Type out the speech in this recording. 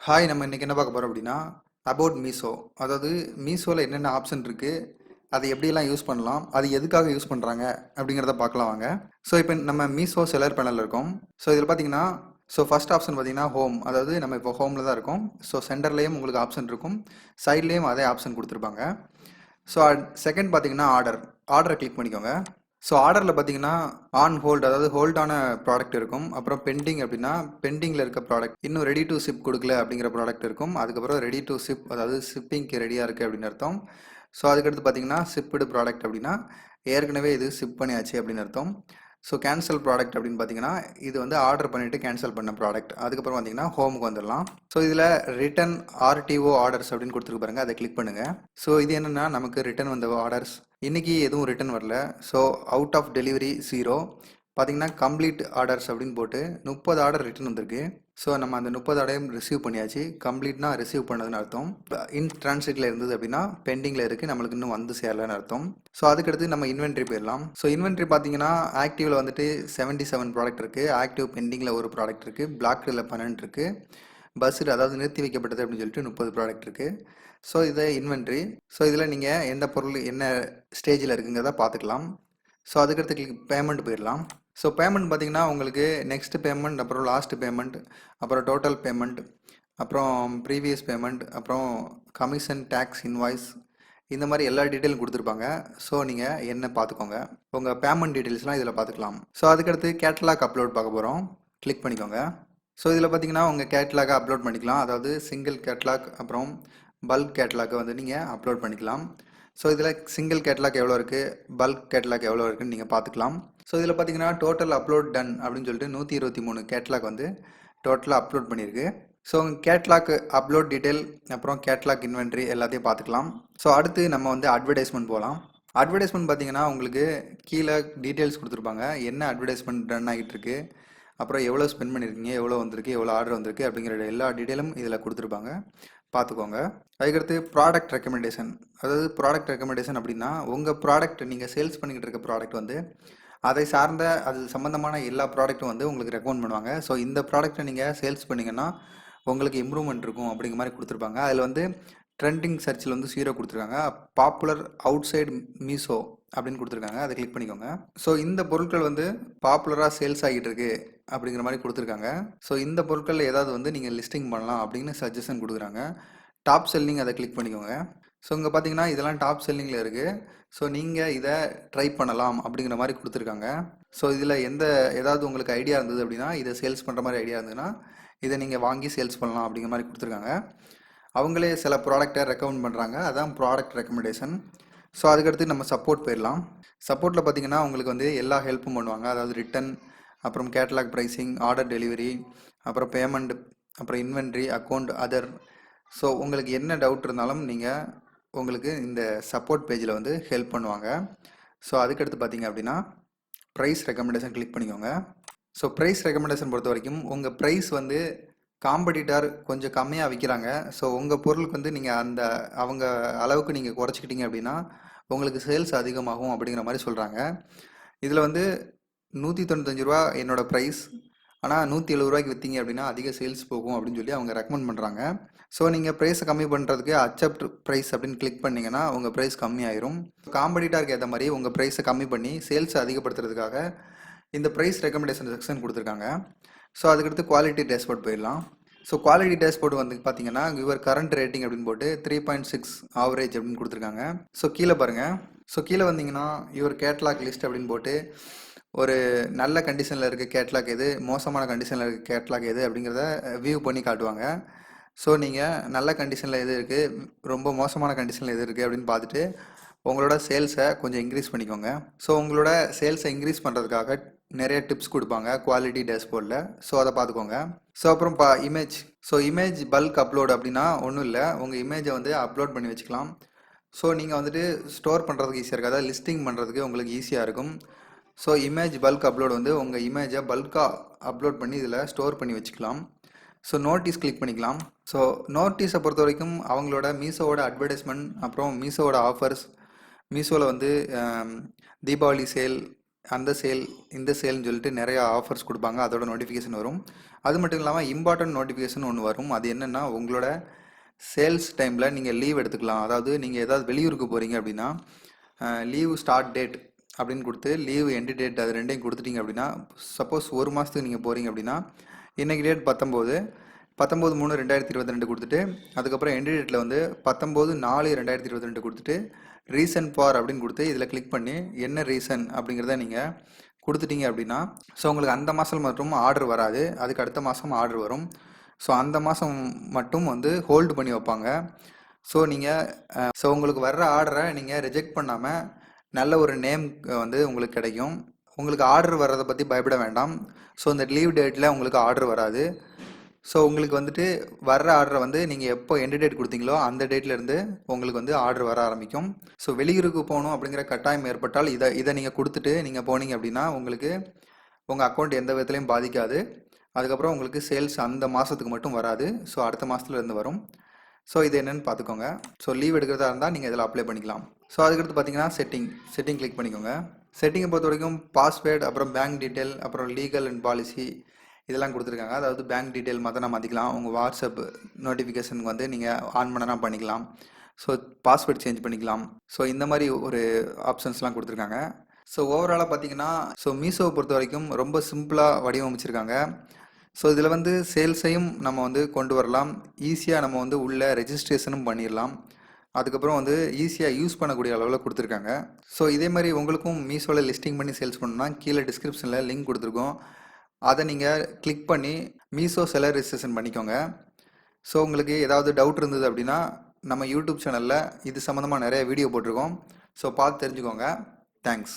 Hi, நம்ம இன்னைக்கு என்ன பார்க்க போறோம் அப்படின்னா, அபவுட் மீஷோ. அதாவது மீஷோல என்னென்ன ஆப்ஷன் இருக்கு, அதை எப்படியெல்லாம் யூஸ் பண்ணலாம், அது எதுக்காக யூஸ் பண்றாங்க அப்படிங்கிறத பார்க்கலாம் வாங்க. ஸோ இப்போ நம்ம மீஷோ செல்லர் பேனல்ல இருக்கோம். ஸோ இதில் பார்த்தீங்கன்னா, ஃபர்ஸ்ட் ஆப்ஷன் பார்த்தீங்கன்னா ஹோம். அதாவது நம்ம இப்போ ஹோமில் தான் இருக்கோம். ஸோ சென்டர்லேயும் உங்களுக்கு ஆப்ஷன் இருக்கும், சைட்லேயும் அதே ஆப்ஷன் கொடுத்துருப்பாங்க. ஸோ செகண்ட் பார்த்தீங்கன்னா ஆர்டரை கிளிக் பண்ணிக்கோங்க. ஸோ ஆர்டரில் பார்த்தீங்கன்னா ஆன் ஹோல்ட், அதாவது ஹோல்டான ப்ராடக்ட் இருக்கும். அப்புறம் பெண்டிங் அப்படின்னா பெண்டிங்கில் இருக்க ப்ராடக்ட், இன்னும் ரெடி டு ஷிப் கொடுக்கல அப்படிங்கிற ப்ராடக்ட் இருக்கும். அதுக்கப்புறம் ரெடி டு ஷிப், அதாவது ஷிப்பிங்க்கு ரெடியாக இருக்குது அப்படின்னு அர்த்தம். ஸோ அதுக்கடுத்து பார்த்தீங்கன்னா ஷிப்டு ப்ராடக்ட் அப்படின்னா ஏற்கனவே இது ஷிப் பண்ணியாச்சு அப்படின்னு அர்த்தம். ஸோ கேன்சல் ப்ராடக்ட் அப்படின்னு பார்த்தீங்கன்னா இது வந்து ஆர்டர் பண்ணிவிட்டு கேன்சல் பண்ண ப்ராடக்ட். அதுக்கப்புறம் பார்த்தீங்கன்னா ஹோமுக்கு வந்துடலாம். ஸோ இதில் ரிட்டன் ஆர்டிஓ ஆர்டர்ஸ் அப்படின்னு கொடுத்துருக்கு பாருங்க, அதை கிளிக் பண்ணுங்கள். ஸோ இது என்னென்னா நமக்கு ரிட்டன் வந்த ஆர்டர்ஸ் இன்றைக்கி எதுவும் ரிட்டன் வரல. So out of delivery 0. பார்த்தீங்கன்னா கம்ப்ளீட் ஆர்டர்ஸ் அப்படின்னு போட்டு 30 ஆர்டர் ரிட்டன் வந்திருக்கு. ஸோ நம்ம அந்த 30 ஆர்டரையும் ரிசீவ் பண்ணியாச்சு. கம்ப்ளீட்னா ரிசீவ் பண்ணதுன்னு அர்த்தம். இன் டிரான்சிட்டில் இருந்தது அப்படின்னா பெண்டிங்கில் இருக்குது, நம்மளுக்கு இன்னும் வந்து சேரலன்னு அர்த்தம். ஸோ அதுக்கடுத்து நம்ம இன்வென்ட்ரி போயிடலாம். ஸோ இன்வென்ட்ரி பார்த்தீங்கன்னா ஆக்டிவில் வந்துட்டு 77 ப்ராடக்ட் இருக்குது. ஆக்டிவ் பெண்டிங்கில் ஒரு ப்ராடக்ட் இருக்குது. பிளாக்கில் 12 இருக்குது. பஸ்ஸில் அதாவது நிறுத்தி வைக்கப்பட்டது அப்படின்னு சொல்லிட்டு 30 ப்ராடக்ட் இருக்குது. ஸோ இதை இன்வென்ட்ரி. ஸோ இதில் நீங்கள் எந்த பொருள் என்ன ஸ்டேஜில் இருக்குங்கிறத பார்த்துக்கலாம். ஸோ அதுக்கடுத்து கிளிக் பேமெண்ட் போயிடலாம். ஸோ பேமெண்ட் பார்த்தீங்கன்னா உங்களுக்கு நெக்ஸ்ட் பேமெண்ட், அப்புறம் லாஸ்ட் பேமெண்ட், அப்புறம் டோட்டல் பேமெண்ட், அப்புறம் ப்ரீவியஸ் பேமெண்ட், அப்புறம் கமிஷன், டேக்ஸ், இன்வாய்ஸ், இந்த மாதிரி எல்லா டீட்டெயிலும் கொடுத்துருப்பாங்க. ஸோ நீங்கள் என்ன பார்த்துக்கோங்க, உங்கள் பேமெண்ட் டீட்டெயில்ஸ்லாம் இதில் பார்த்துக்கலாம். ஸோ அதுக்கடுத்து கேட்டலாக் அப்லோட் பார்க்க போகிறோம். கிளிக் பண்ணிக்கோங்க. ஸோ இதில் பார்த்தீங்கன்னா உங்கள் கேட்டலாகை அப்லோட் பண்ணிக்கலாம். அதாவது சிங்கிள் கேட்டலாக் அப்புறம் பல்க் கேட்டலாகை வந்து நீங்கள் அப்லோட் பண்ணிக்கலாம். ஸோ இதில் சிங்கிள் கேட்டலாக் எவ்வளோ இருக்குது, பல்க் கேட்டலாக் எவ்வளோ இருக்குதுன்னு நீங்கள் பார்த்துக்கலாம். ஸோ இதில் பார்த்தீங்கன்னா டோட்டல் அப்லோட் டன் அப்படின்னு சொல்லிட்டு 123 கேட்டலாக் வந்து டோட்டலாக அப்லோட் பண்ணியிருக்கு. ஸோ உங்கள் கேட்லாக் அப்லோட் டீட்டெயில், அப்புறம் கேட்லாக் இன்வென்ட்ரி எல்லாத்தையும் பார்த்துக்கலாம். ஸோ அடுத்து நம்ம வந்து அட்வர்டைஸ்மெண்ட் போகலாம். அட்வர்டைஸ்மெண்ட் பார்த்தீங்கன்னா உங்களுக்கு கீழே டீட்டெயில்ஸ் கொடுத்துருப்பாங்க, என்ன அட்வர்டைஸ்மெண்ட் ரன் ஆகிட்டு இருக்கு, அப்புறம் எவ்வளோ ஸ்பெண்ட் பண்ணியிருக்கீங்க, எவ்வளோ வந்திருக்கு, எவ்வளோ ஆர்டர் வந்திருக்கு அப்படிங்கிற எல்லா டீட்டெயிலும் இதில் கொடுத்துருப்பாங்க, பார்த்துக்கோங்க. அதுக்கடுத்து ப்ராடக்ட் ரெக்கமெண்டேஷன். அதாவது ப்ராடக்ட் ரெக்கமெண்டேஷன் அப்படின்னா உங்கள் ப்ராடக்ட், நீங்கள் சேல்ஸ் பண்ணிக்கிட்டு இருக்க ப்ராடக்ட் வந்து அதை சார்ந்த அது சம்மந்தமான எல்லா ப்ராடக்ட்டும் வந்து உங்களுக்கு ரெக்கமெண்ட் பண்ணுவாங்க. ஸோ இந்த ப்ராடக்ட்டை நீங்கள் சேல்ஸ் பண்ணிங்கன்னா உங்களுக்கு இம்ப்ரூவ்மெண்ட் இருக்கும் அப்படிங்கிற மாதிரி கொடுத்துருப்பாங்க. அதில் வந்து ட்ரெண்டிங் சர்ச்சில் வந்து 0 கொடுத்துருக்காங்க. பாப்புலர் அவுட் சைடு மீஷோ அப்படின்னு கொடுத்துருக்காங்க, அதை கிளிக் பண்ணிக்கோங்க. ஸோ இந்த பொருட்கள் வந்து பாப்புலராக சேல்ஸ் ஆகிட்டு இருக்கு அப்படிங்கிற மாதிரி கொடுத்துருக்காங்க. ஸோ இந்த பொருட்களில் ஏதாவது வந்து நீங்கள் லிஸ்டிங் பண்ணலாம் அப்படின்னு சஜஷன் கொடுக்குறாங்க. டாப் செல்லிங், அதை கிளிக் பண்ணிக்கோங்க. ஸோ இங்கே பார்த்தீங்கன்னா இதெல்லாம் டாப் செல்லிங்கில் இருக்குது. ஸோ நீங்கள் இதை ட்ரை பண்ணலாம் அப்படிங்கிற மாதிரி கொடுத்துருக்காங்க. ஸோ இதில் ஏதாவது உங்களுக்கு ஐடியா இருந்தது அப்படின்னா, இதை சேல்ஸ் பண்ணுற மாதிரி ஐடியா இருந்ததுன்னா இதை நீங்கள் வாங்கி சேல்ஸ் பண்ணலாம் அப்படிங்கிற மாதிரி கொடுத்துருக்காங்க. அவங்களே சில ப்ராடக்டை ரெக்கமெண்ட் பண்ணுறாங்க, அதான் ப்ராடக்ட் ரெக்கமெண்டேஷன். ஸோ அதுக்கடுத்து நம்ம சப்போர்ட் போயிடலாம். சப்போர்ட்டில் பார்த்தீங்கன்னா உங்களுக்கு வந்து எல்லா ஹெல்ப்பும் பண்ணுவாங்க. அதாவது ரிட்டன், அப்புறம் கேட்டலாக் ப்ரைஸிங், ஆர்டர் டெலிவரி, அப்புறம் பேமெண்ட், அப்புறம் இன்வென்ட்ரி, அக்கௌண்ட், அதர். ஸோ உங்களுக்கு என்ன டவுட் இருந்தாலும் நீங்கள் உங்களுக்கு இந்த சப்போர்ட் பேஜில் வந்து ஹெல்ப் பண்ணுவாங்க. ஸோ அதுக்கடுத்து பார்த்தீங்க அப்படின்னா ப்ரைஸ் ரெக்கமெண்டேஷன் கிளிக் பண்ணிக்கோங்க. ஸோ ப்ரைஸ் ரெக்கமெண்டேஷன் பொறுத்த வரைக்கும் உங்கள் ப்ரைஸ் வந்து காம்படிட்டர் கொஞ்சம் கம்மியாக விற்கிறாங்க. ஸோ உங்கள் பொருளுக்கு வந்து நீங்கள் அவங்க அளவுக்கு நீங்கள் குறைச்சிக்கிட்டீங்க அப்படின்னா உங்களுக்கு சேல்ஸ் அதிகமாகும் அப்படிங்கிற மாதிரி சொல்கிறாங்க. இதில் வந்து 195 ரூபா என்னோட ப்ரைஸ், ஆனால் 170 ரூபாய்க்கு விற்றீங்க அப்படின்னா அதிக சேல்ஸ் போகும் அப்படின்னு சொல்லி அவங்க ரெக்கமெண்ட் பண்ணுறாங்க. ஸோ நீங்கள் ப்ரைஸை கம்மி பண்ணுறதுக்கு அக்செப்ட் ப்ரைஸ் அப்படின்னு கிளிக் பண்ணிங்கன்னா உங்கள் ப்ரைஸ் கம்மியாயிரும். காம்படிட்டருக்கு ஏற்ற மாதிரி உங்கள் ப்ரைஸை கம்மி பண்ணி சேல்ஸை அதிகப்படுத்துறதுக்காக இந்த ப்ரைஸ் ரெக்கமெண்டேஷன் செக்ஷன் கொடுத்துருக்காங்க. ஸோ அதுக்கடுத்து குவாலிட்டி டேஷ்போர்ட் போயிடலாம். ஸோ குவாலிட்டி டேஷ்போர்டு வந்து பார்த்தீங்கன்னா யுவர் கரண்ட் ரேட்டிங் அப்படின்னு போட்டு 3.6 ஆவரேஜ் அப்படின்னு கொடுத்துருக்காங்க. ஸோ கீழே பாருங்கள். ஸோ கீழே வந்தீங்கன்னா யுவர் கேட்லாக் லிஸ்ட் அப்படின்னு போட்டு ஒரு நல்ல கண்டிஷனில் இருக்க கேட்லாக் எது, மோசமான கண்டிஷனில் இருக்க கேட்லாக் எது அப்படிங்கிறத வியூ பண்ணி காட்டுவாங்க. ஸோ நீங்கள் நல்ல கண்டிஷனில் எது இருக்குது, ரொம்ப மோசமான கண்டிஷனில் எது இருக்குது அப்படின்னு பார்த்துட்டு உங்களோட சேல்ஸை கொஞ்சம் இன்க்ரீஸ் பண்ணிக்கோங்க. ஸோ உங்களோட சேல்ஸை இன்க்ரீஸ் பண்ணுறதுக்காக நிறைய டிப்ஸ் கொடுப்பாங்க குவாலிட்டி டேஷ்போர்டில். ஸோ அதை பார்த்துக்கோங்க. ஸோ அப்புறம் image. So image bulk upload அப்படின்னா ஒன்றும் இல்லை, உங்கள் இமேஜை வந்து அப்லோட் பண்ணி வச்சுக்கலாம். ஸோ நீங்கள் வந்துட்டு ஸ்டோர் பண்ணுறதுக்கு ஈஸியாக இருக்குது, அதாவது லிஸ்டிங் பண்ணுறதுக்கு உங்களுக்கு ஈஸியாக இருக்கும். ஸோ இமேஜ் பல்க் அப்லோட் வந்து உங்கள் இமேஜை பல்காக அப்லோட் பண்ணி இதில் ஸ்டோர் பண்ணி வச்சுக்கலாம். ஸோ நோட்டீஸ் கிளிக் பண்ணிக்கலாம். ஸோ நோட்டீஸை பொறுத்த வரைக்கும் அவங்களோட மீஷோவோட அட்வர்டைஸ்மெண்ட், அப்புறம் மீஷோவோட ஆஃபர்ஸ், மீஷோவில் வந்து தீபாவளி சேல், அந்த சேல் இந்த சேல்னு சொல்லிட்டு நிறையா ஆஃபர்ஸ் கொடுப்பாங்க, அதோட நோட்டிஃபிகேஷன் வரும். அது மட்டும் இல்லாமல் இம்பார்ட்டன்ட் நோட்டிஃபிகேஷன் ஒன்று வரும். அது என்னென்னா, உங்களோட சேல்ஸ் டைமில் நீங்கள் லீவ் எடுத்துக்கலாம். அதாவது நீங்கள் ஏதாவது வெளியூருக்கு போகிறீங்க அப்படின்னா லீவ் ஸ்டார்ட் டேட் அப்படின்னு கொடுத்து லீவ் எண்டு டேட் அது ரெண்டையும் கொடுத்துட்டீங்க அப்படின்னா, சப்போஸ் ஒரு மாதத்துக்கு நீங்கள் போகிறீங்க அப்படின்னா இன்றைக்கி டேட் 19/3/2022 கொடுத்துட்டு அதுக்கப்புறம் எண்டு டேட்டில் வந்து 19/4/2022 கொடுத்துட்டு ரீசன் ஃபார் அப்படின்னு கொடுத்து இதில் கிளிக் பண்ணி என்ன ரீசன் அப்படிங்கிறத நீங்கள் கொடுத்துட்டீங்க அப்படின்னா, ஸோ உங்களுக்கு அந்த மாதம் மட்டும் ஆர்டர் வராது, அதுக்கு அடுத்த மாதம் ஆர்டர் வரும். ஸோ அந்த மாதம் மட்டும் வந்து ஹோல்டு பண்ணி வைப்பாங்க. ஸோ உங்களுக்கு வர்ற ஆர்டரை நீங்கள் ரிஜெக்ட் பண்ணாமல் நல்ல ஒரு நேம் வந்து உங்களுக்கு கிடைக்கும். உங்களுக்கு ஆர்டர் வர்றதை பற்றி பயப்பட வேண்டாம். ஸோ இந்த லீவ் டேட்டில் உங்களுக்கு ஆர்டர் வராது. ஸோ உங்களுக்கு வந்துட்டு வர்ற ஆர்டரை வந்து நீங்கள் எப்போ எண்டு டேட் கொடுத்தீங்களோ அந்த டேட்லேருந்து உங்களுக்கு வந்து ஆர்டர் வர ஆரம்பிக்கும். ஸோ வெளியூருக்கு போகணும் அப்படிங்கிற கட்டாயம் ஏற்பட்டால் இதை நீங்கள் கொடுத்துட்டு நீங்கள் போனீங்க அப்படின்னா உங்களுக்கு உங்கள் அக்கௌண்ட் எந்த விதத்துலையும் பாதிக்காது. அதுக்கப்புறம் உங்களுக்கு சேல்ஸ் அந்த மாதத்துக்கு மட்டும் வராது. ஸோ அடுத்த மாதத்துலேருந்து வரும். ஸோ இது என்னென்னு பார்த்துக்கோங்க. ஸோ லீவ் எடுக்கிறதா இருந்தால் நீங்கள் இதில் அப்ளை பண்ணிக்கலாம். ஸோ அதுக்கடுத்து பார்த்தீங்கன்னா செட்டிங் கிளிக் பண்ணிக்கோங்க. செட்டிங்கை பொறுத்த வரைக்கும் பாஸ்வேர்டு, அப்புறம் பேங்க் டீட்டெயில், அப்புறம் லீகல் அண்ட் பாலிசி இதெல்லாம் கொடுத்துருக்காங்க. அதாவது பேங்க் டீட்டெயில் மாற்றிக்கலாம். உங்கள் வாட்ஸ்அப் நோட்டிஃபிகேஷனுக்கு வந்து நீங்கள் ஆன் பண்ணனா பண்ணிக்கலாம். ஸோ பாஸ்வேர்டு சேஞ்ச் பண்ணிக்கலாம். ஸோ இந்த மாதிரி ஒரு ஆப்ஷன்ஸ்லாம் கொடுத்துருக்காங்க. ஸோ ஓவராலாக பார்த்தீங்கன்னா மீஷோவை பொறுத்த வரைக்கும் ரொம்ப சிம்பிளாக வடிவமைச்சிருக்காங்க. ஸோ இதில் வந்து சேல்ஸையும் நம்ம வந்து கொண்டு வரலாம், ஈஸியாக நம்ம வந்து உள்ள ரெஜிஸ்ட்ரேஷனும் பண்ணிடலாம், அதுக்கப்புறம் வந்து ஈஸியாக யூஸ் பண்ணக்கூடிய அளவில் கொடுத்துருக்காங்க. ஸோ இதே மாதிரி உங்களுக்கும் மீஷோவில் லிஸ்டிங் பண்ணி சேல்ஸ் பண்ணணும்னா கீழே டிஸ்கிரிப்ஷனில் லிங்க் கொடுத்துருக்கோம், அதை நீங்கள் கிளிக் பண்ணி மீஷோ செல்லர் ரெஜிஸ்ட்ரேஷன் பண்ணிக்கோங்க. ஸோ உங்களுக்கு ஏதாவது டவுட் இருந்தது அப்படின்னா நம்ம யூடியூப் சேனலில் இது சம்மந்தமாக நிறைய வீடியோ போட்டிருக்கோம். ஸோ பார்த்து தெரிஞ்சுக்கோங்க. தேங்க்ஸ்.